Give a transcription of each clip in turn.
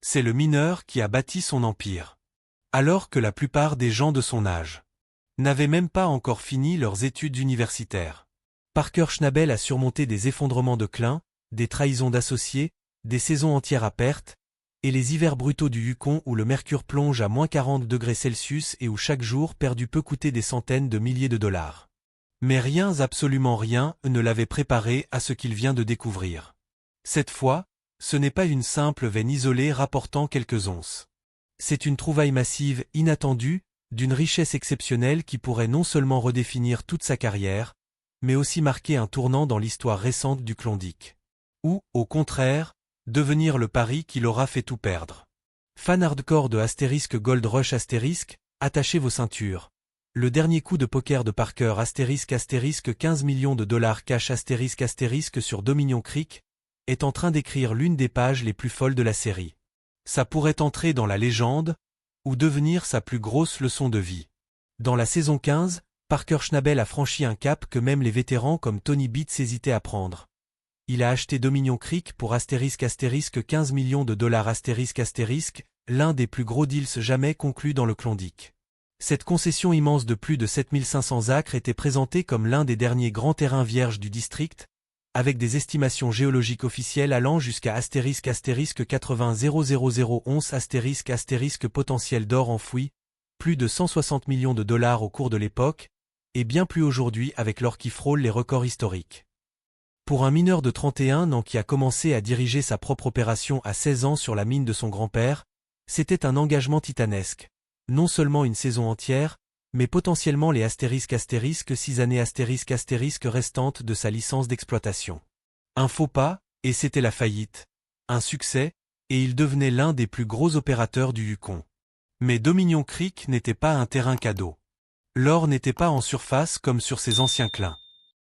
C'est le mineur qui a bâti son empire. Alors que la plupart des gens de son âge n'avaient même pas encore fini leurs études universitaires. Parker Schnabel a surmonté des effondrements de clins, des trahisons d'associés, des saisons entières à perte, et les hivers brutaux du Yukon où le mercure plonge à -40 °C et où chaque jour perdu peut coûter des centaines de milliers de dollars. Mais rien, absolument rien, ne l'avait préparé à ce qu'il vient de découvrir. Cette fois, ce n'est pas une simple veine isolée rapportant quelques onces. C'est une trouvaille massive, inattendue, d'une richesse exceptionnelle qui pourrait non seulement redéfinir toute sa carrière, mais aussi marquer un tournant dans l'histoire récente du Klondike. Ou, au contraire, devenir le pari qui l'aura fait tout perdre. Fan hardcore de Gold Rush *, attachez vos ceintures. Le dernier coup de poker de Parker * 15 millions de dollars cash * sur Dominion Creek est en train d'écrire l'une des pages les plus folles de la série. Ça pourrait entrer dans la légende, ou devenir sa plus grosse leçon de vie. Dans la saison 15, Parker Schnabel a franchi un cap que même les vétérans comme Tony Beats hésitaient à prendre. Il a acheté Dominion Creek pour * 15 millions de dollars *, l'un des plus gros deals jamais conclus dans le Klondike. Cette concession immense de plus de 7500 acres était présentée comme l'un des derniers grands terrains vierges du district, avec des estimations géologiques officielles allant jusqu'à * 80 00011 * potentiel d'or enfoui, plus de 160 millions de dollars au cours de l'époque, et bien plus aujourd'hui avec l'or qui frôle les records historiques. Pour un mineur de 31 ans qui a commencé à diriger sa propre opération à 16 ans sur la mine de son grand-père, c'était un engagement titanesque. Non seulement une saison entière, mais potentiellement les * 6 années * restantes de sa licence d'exploitation. Un faux pas, et c'était la faillite. Un succès, et il devenait l'un des plus gros opérateurs du Yukon. Mais Dominion Creek n'était pas un terrain cadeau. L'or n'était pas en surface comme sur ses anciens clins.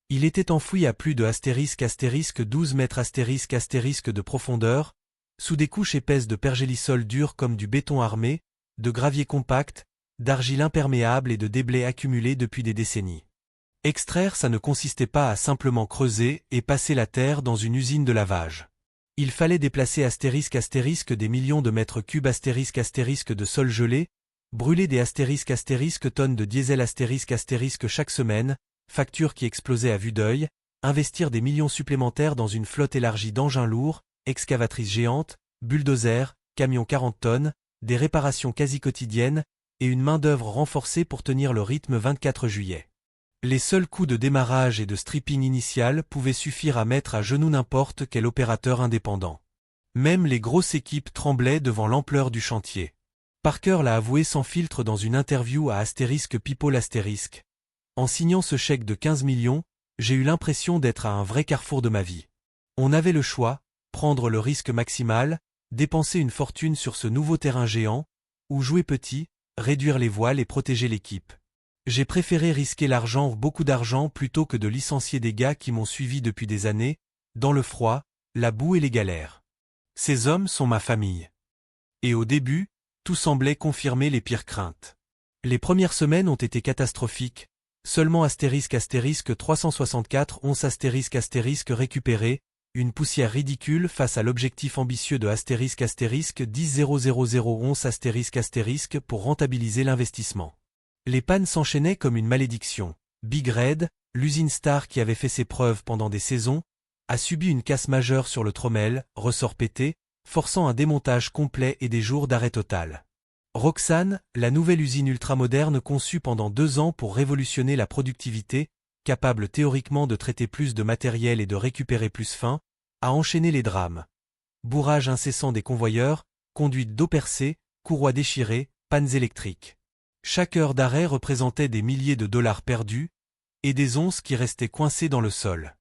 Il était enfoui à plus de * 12 mètres * de profondeur, sous des couches épaisses de pergélisol dur comme du béton armé, de gravier compact, d'argile imperméable et de déblais accumulés depuis des décennies. Extraire, ça ne consistait pas à simplement creuser et passer la terre dans une usine de lavage. Il fallait déplacer * des millions de mètres cubes * de sol gelé, brûler des * tonnes de diesel * chaque semaine, facture qui explosait à vue d'œil, investir des millions supplémentaires dans une flotte élargie d'engins lourds, excavatrices géantes, bulldozers, camions 40 tonnes, des réparations quasi quotidiennes, et une main-d'œuvre renforcée pour tenir le rythme 24 juillet. Les seuls coups de démarrage et de stripping initial pouvaient suffire à mettre à genoux n'importe quel opérateur indépendant. Même les grosses équipes tremblaient devant l'ampleur du chantier. Parker l'a avoué sans filtre dans une interview à *People *. En signant ce chèque de 15 millions, j'ai eu l'impression d'être à un vrai carrefour de ma vie. On avait le choix, prendre le risque maximal, dépenser une fortune sur ce nouveau terrain géant, ou jouer petit, réduire les voiles et protéger l'équipe. J'ai préféré risquer l'argent, beaucoup d'argent, plutôt que de licencier des gars qui m'ont suivi depuis des années, dans le froid, la boue et les galères. Ces hommes sont ma famille. Et au début, tout semblait confirmer les pires craintes. Les premières semaines ont été catastrophiques, seulement * 364 onces * récupérées, une poussière ridicule face à l'objectif ambitieux de * 10 000 onces * pour rentabiliser l'investissement. Les pannes s'enchaînaient comme une malédiction. Big Red, l'usine star qui avait fait ses preuves pendant des saisons, a subi une casse majeure sur le trommel, ressort pété, forçant un démontage complet et des jours d'arrêt total. Roxane, la nouvelle usine ultramoderne conçue pendant 2 ans pour révolutionner la productivité, capable théoriquement de traiter plus de matériel et de récupérer plus fin, a enchaîné les drames. Bourrage incessant des convoyeurs, conduite d'eau percée, courroies déchirées, pannes électriques. Chaque heure d'arrêt représentait des milliers de dollars perdus, et des onces qui restaient coincées dans le sol.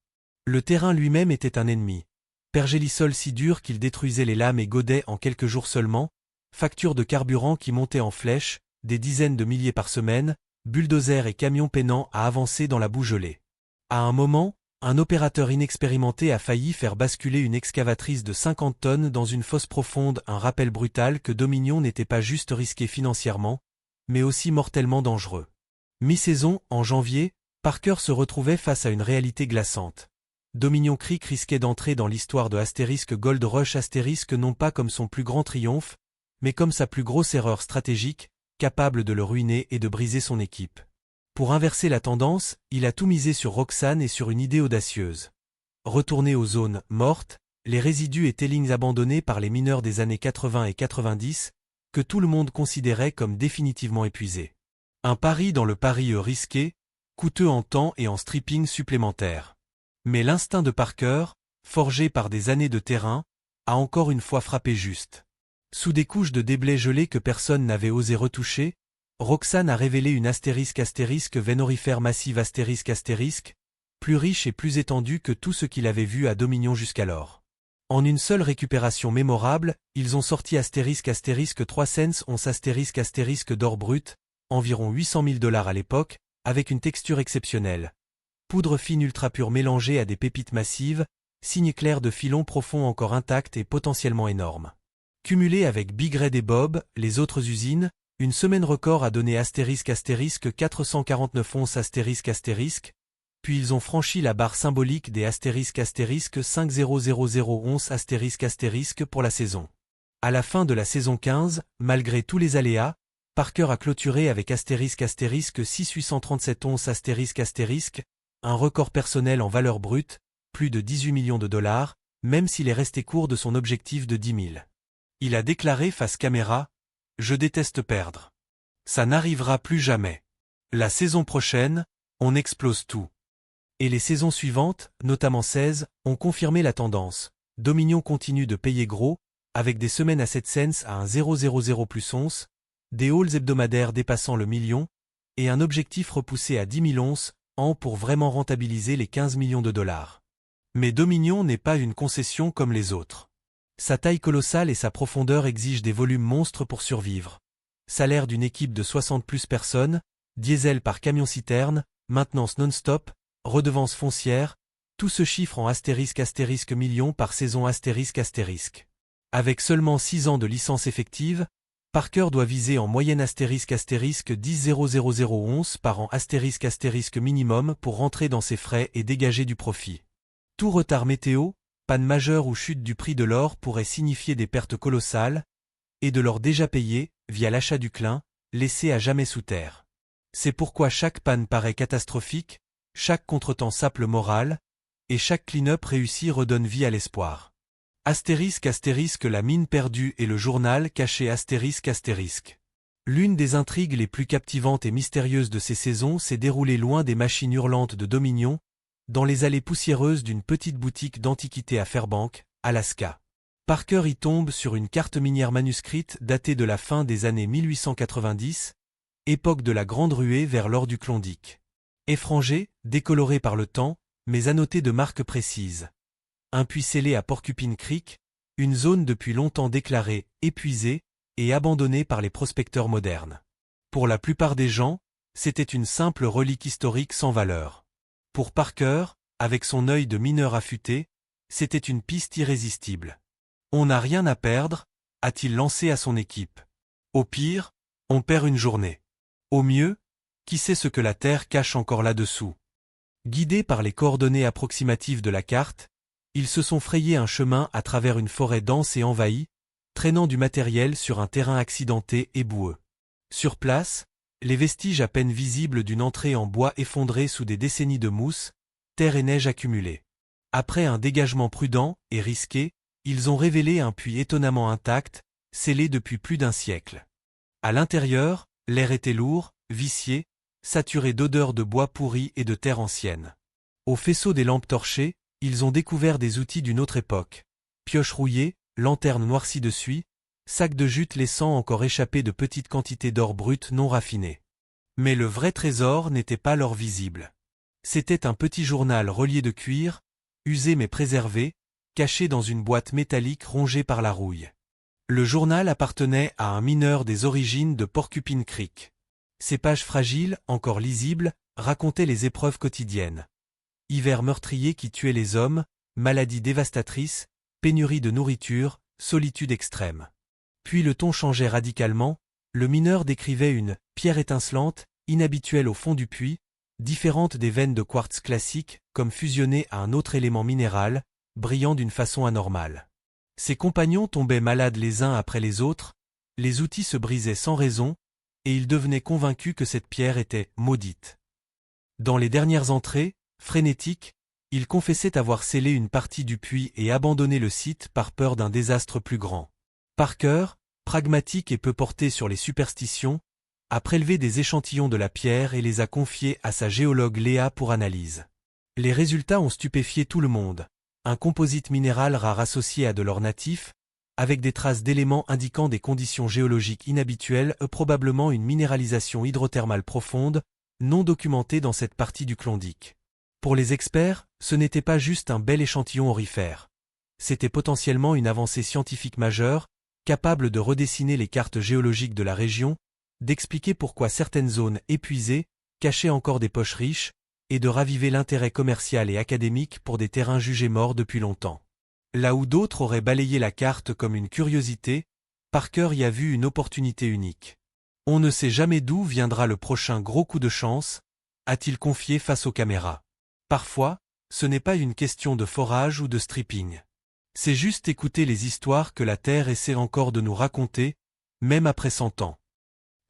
Le terrain lui-même était un ennemi. Pergélisol si dur qu'il détruisait les lames et godets en quelques jours seulement, factures de carburant qui montaient en flèche, des dizaines de milliers par semaine, bulldozers et camions peinant à avancer dans la boue gelée. À un moment, un opérateur inexpérimenté a failli faire basculer une excavatrice de 50 tonnes dans une fosse profonde, un rappel brutal que Dominion n'était pas juste risqué financièrement, mais aussi mortellement dangereux. Mi-saison, en janvier, Parker se retrouvait face à une réalité glaçante. Dominion Creek risquait d'entrer dans l'histoire de Asterisk Gold Rush Asterisk non pas comme son plus grand triomphe, mais comme sa plus grosse erreur stratégique, capable de le ruiner et de briser son équipe. Pour inverser la tendance, il a tout misé sur Roxane et sur une idée audacieuse. Retourner aux zones mortes, les résidus et tailings abandonnés par les mineurs des années 80 et 90, que tout le monde considérait comme définitivement épuisés. Un pari dans le pari risqué, coûteux en temps et en stripping supplémentaire. Mais l'instinct de Parker, forgé par des années de terrain, a encore une fois frappé juste. Sous des couches de déblai gelé que personne n'avait osé retoucher, Roxane a révélé une astérisque vénorifère massive astérisque, plus riche et plus étendue que tout ce qu'il avait vu à Dominion jusqu'alors. En une seule récupération mémorable, ils ont sorti astérisque 3 cents once astérisque d'or brut, environ 800 000 $ à l'époque, avec une texture exceptionnelle. Poudre fine ultra pure mélangée à des pépites massives, signe clair de filons profonds encore intacts et potentiellement énormes. Cumulé avec Big Red et Bob, les autres usines, une semaine record a donné astérisque 449 onces astérisque, puis ils ont franchi la barre symbolique des astérisque 5000 onces astérisque pour la saison. À la fin de la saison 15, malgré tous les aléas, Parker a clôturé avec astérisque 6837 onces astérisque, un record personnel en valeur brute, plus de 18 millions de $, même s'il est resté court de son objectif de 10 000. Il a déclaré face caméra « Je déteste perdre. Ça n'arrivera plus jamais. La saison prochaine, on explose tout. » Et les saisons suivantes, notamment 16, ont confirmé la tendance. Dominion continue de payer gros, avec des semaines à 7 cents à un 0,00 plus once, des hauls hebdomadaires dépassant le million, et un objectif repoussé à 10 000 onces, pour vraiment rentabiliser les 15 millions de $. Mais Dominion n'est pas une concession comme les autres. Sa taille colossale et sa profondeur exigent des volumes monstres pour survivre. Salaire d'une équipe de 60 plus personnes, diesel par camion-citerne, maintenance non-stop, redevance foncière, tout se chiffre en astérisque millions par saison astérisque. Avec seulement 6 ans de licence effective, Parker doit viser en moyenne astérisque 10,000 onces par an astérisque minimum pour rentrer dans ses frais et dégager du profit. Tout retard météo, panne majeure ou chute du prix de l'or pourrait signifier des pertes colossales, et de l'or déjà payé, via l'achat du clin, laissé à jamais sous terre. C'est pourquoi chaque panne paraît catastrophique, chaque contretemps sape le moral, et chaque clean-up réussi redonne vie à l'espoir. Astérisque la mine perdue et le journal caché astérisque. L'une des intrigues les plus captivantes et mystérieuses de ces saisons s'est déroulée loin des machines hurlantes de Dominion, dans les allées poussiéreuses d'une petite boutique d'antiquités à Fairbanks, Alaska. Parker y tombe sur une carte minière manuscrite datée de la fin des années 1890, époque de la grande ruée vers l'or du Klondike. Effrangé, décoloré par le temps, mais annoté de marques précises. Un puits scellé à Porcupine Creek, une zone depuis longtemps déclarée, épuisée, et abandonnée par les prospecteurs modernes. Pour la plupart des gens, c'était une simple relique historique sans valeur. Pour Parker, avec son œil de mineur affûté, c'était une piste irrésistible. On n'a rien à perdre, a-t-il lancé à son équipe. Au pire, on perd une journée. Au mieux, qui sait ce que la Terre cache encore là-dessous. Guidés par les coordonnées approximatives de la carte, ils se sont frayés un chemin à travers une forêt dense et envahie, traînant du matériel sur un terrain accidenté et boueux. Sur place, les vestiges à peine visibles d'une entrée en bois effondrée sous des décennies de mousse, terre et neige accumulées. Après un dégagement prudent et risqué, ils ont révélé un puits étonnamment intact, scellé depuis plus d'un siècle. À l'intérieur, l'air était lourd, vicié, saturé d'odeurs de bois pourri et de terre ancienne. Au faisceau des lampes torchées, ils ont découvert des outils d'une autre époque. Pioches rouillées, lanternes noircies de suie, sacs de jute laissant encore échapper de petites quantités d'or brut non raffiné. Mais le vrai trésor n'était pas l'or visible. C'était un petit journal relié de cuir, usé mais préservé, caché dans une boîte métallique rongée par la rouille. Le journal appartenait à un mineur des origines de Porcupine Creek. Ses pages fragiles, encore lisibles, racontaient les épreuves quotidiennes. Hiver meurtrier qui tuait les hommes, maladies dévastatrices, pénurie de nourriture, solitude extrême. Puis le ton changeait radicalement, le mineur décrivait une « pierre étincelante », inhabituelle au fond du puits, différentes des veines de quartz classiques, comme fusionnées à un autre élément minéral, brillant d'une façon anormale. Ses compagnons tombaient malades les uns après les autres, les outils se brisaient sans raison, et ils devenaient convaincus que cette pierre était maudite. Dans les dernières entrées, frénétiques, ils confessaient avoir scellé une partie du puits et abandonné le site par peur d'un désastre plus grand. Parker, pragmatique et peu porté sur les superstitions, a prélevé des échantillons de la pierre et les a confiés à sa géologue Léa pour analyse. Les résultats ont stupéfié tout le monde. Un composite minéral rare associé à de l'or natif, avec des traces d'éléments indiquant des conditions géologiques inhabituelles, probablement une minéralisation hydrothermale profonde, non documentée dans cette partie du Klondike. Pour les experts, ce n'était pas juste un bel échantillon aurifère. C'était potentiellement une avancée scientifique majeure, capable de redessiner les cartes géologiques de la région, d'expliquer pourquoi certaines zones épuisées cachaient encore des poches riches, et de raviver l'intérêt commercial et académique pour des terrains jugés morts depuis longtemps. Là où d'autres auraient balayé la carte comme une curiosité, Parker y a vu une opportunité unique. On ne sait jamais d'où viendra le prochain gros coup de chance, a-t-il confié face aux caméras. Parfois, ce n'est pas une question de forage ou de stripping. C'est juste écouter les histoires que la Terre essaie encore de nous raconter, même après 100 ans.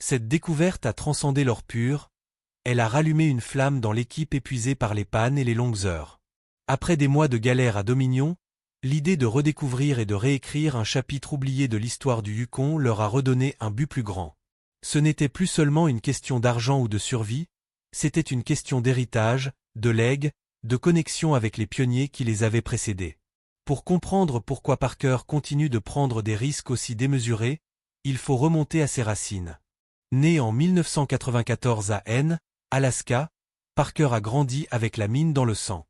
Cette découverte a transcendé l'or pur, elle a rallumé une flamme dans l'équipe épuisée par les pannes et les longues heures. Après des mois de galère à Dominion, l'idée de redécouvrir et de réécrire un chapitre oublié de l'histoire du Yukon leur a redonné un but plus grand. Ce n'était plus seulement une question d'argent ou de survie, c'était une question d'héritage, de legs, de connexion avec les pionniers qui les avaient précédés. Pour comprendre pourquoi Parker continue de prendre des risques aussi démesurés, il faut remonter à ses racines. Né en 1994 à N, Alaska, Parker a grandi avec la mine dans le sang.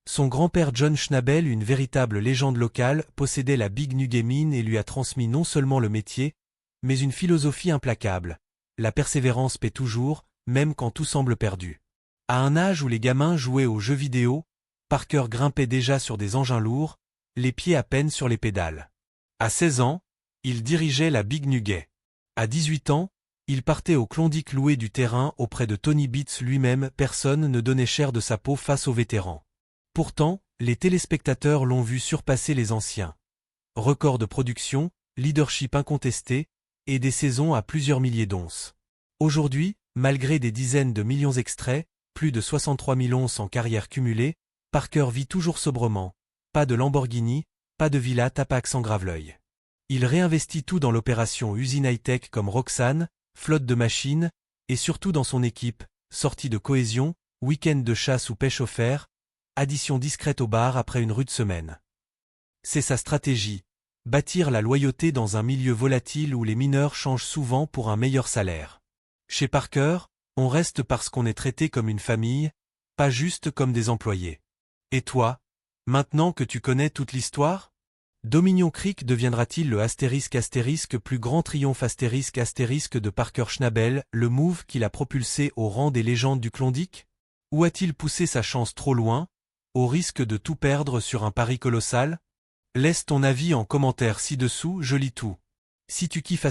Son grand-père John Schnabel, une véritable légende locale, possédait la Big Nugget Mine et lui a transmis non seulement le métier, mais une philosophie implacable. La persévérance paie toujours, même quand tout semble perdu. À un âge où les gamins jouaient aux jeux vidéo, Parker grimpait déjà sur des engins lourds, les pieds à peine sur les pédales. À 16 ans, il dirigeait la Big Nugget. À 18 ans, il partait au Klondike louer du terrain auprès de Tony Beats lui-même. Personne ne donnait cher de sa peau face aux vétérans. Pourtant, les téléspectateurs l'ont vu surpasser les anciens. Record de production, leadership incontesté, et des saisons à plusieurs milliers d'onces. Aujourd'hui, malgré des dizaines de millions extraits, plus de 63 000 onces en carrière cumulée, Parker vit toujours sobrement. Pas de Lamborghini, pas de villa Tapax en Graveleuil. Il réinvestit tout dans l'opération usine high-tech comme Roxane, flotte de machines, et surtout dans son équipe, sortie de cohésion, week-end de chasse ou pêche offert, addition discrète au bar après une rude semaine. C'est sa stratégie, bâtir la loyauté dans un milieu volatile où les mineurs changent souvent pour un meilleur salaire. Chez Parker, on reste parce qu'on est traité comme une famille, pas juste comme des employés. Et toi, maintenant que tu connais toute l'histoire? Dominion Creek deviendra-t-il le * plus grand triomphe * de Parker Schnabel, le move qui l'a propulsé au rang des légendes du Klondike? Ou a-t-il poussé sa chance trop loin, au risque de tout perdre sur un pari colossal? Laisse ton avis en commentaire ci-dessous, je lis tout. Si tu kiffes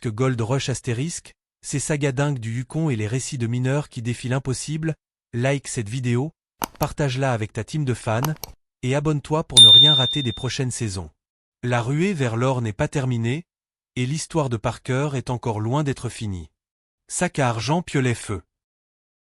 Gold Rush *, ces sagas dingues du Yukon et les récits de mineurs qui défient l'impossible, like cette vidéo, partage-la avec ta team de fans, et abonne-toi pour ne rien rater des prochaines saisons. La ruée vers l'or n'est pas terminée, et l'histoire de Parker est encore loin d'être finie. Sac à argent piolet feu.